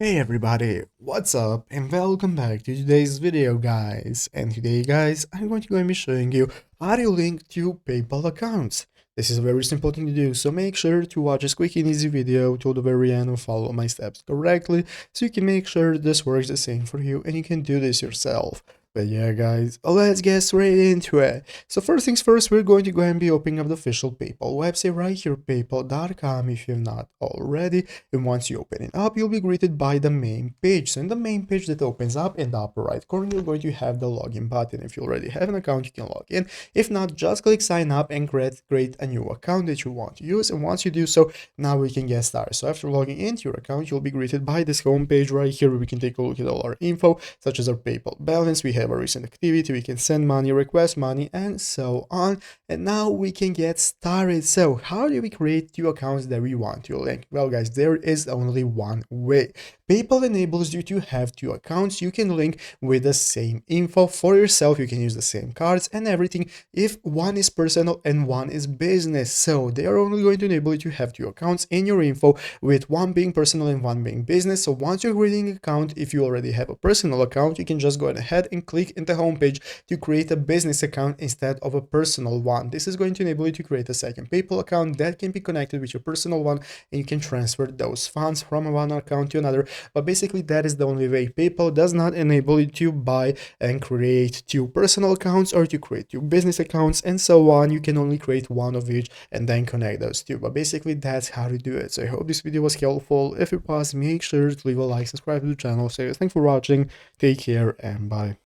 Hey everybody, what's up and welcome back to today's video guys. And today guys, I'm going to be showing you how to link to PayPal accounts. This is a very simple thing to do, so make sure to watch this quick and easy video till the very end and follow my steps correctly so you can make sure this works the same for you and you can do this yourself. But yeah guys, let's get straight into it. So first things first, we're going to go ahead and be opening up the official PayPal website right here, paypal.com if you're not already. And once you open it up, you'll be greeted by the main page. So in the main page that opens up in the upper right corner, you're going to have the login button. If you already have an account, you can log in. If not, just click sign up and create a new account that you want to use. And once you do so, now we can get started. So after logging into your account, you'll be greeted by this home page right here where we can take a look at all our info, such as our PayPal balance. We have our recent activity, we can send money, request money, and so on. And now we can get started. So how do we create two accounts that we want to link? Well guys, there is only one way. PayPal enables you to have two accounts you can link with the same info for yourself. You can use the same cards and everything if one is personal and one is business. So they are only going to enable you to have two accounts in your info, with one being personal and one being business. So once you're creating an account, if you already have a personal account, you can just go ahead and click in the homepage to create a business account instead of a personal one. This is going to enable you to create a second PayPal account that can be connected with your personal one, and you can transfer those funds from one account to another. But basically that is the only way. PayPal does not enable you to buy and create two personal accounts or to create two business accounts and so on. You can only create one of each and then connect those two. But basically that's how to do it. So I hope this video was helpful. If it was, make sure to leave a like, subscribe to the channel. So thanks for watching, take care, and bye.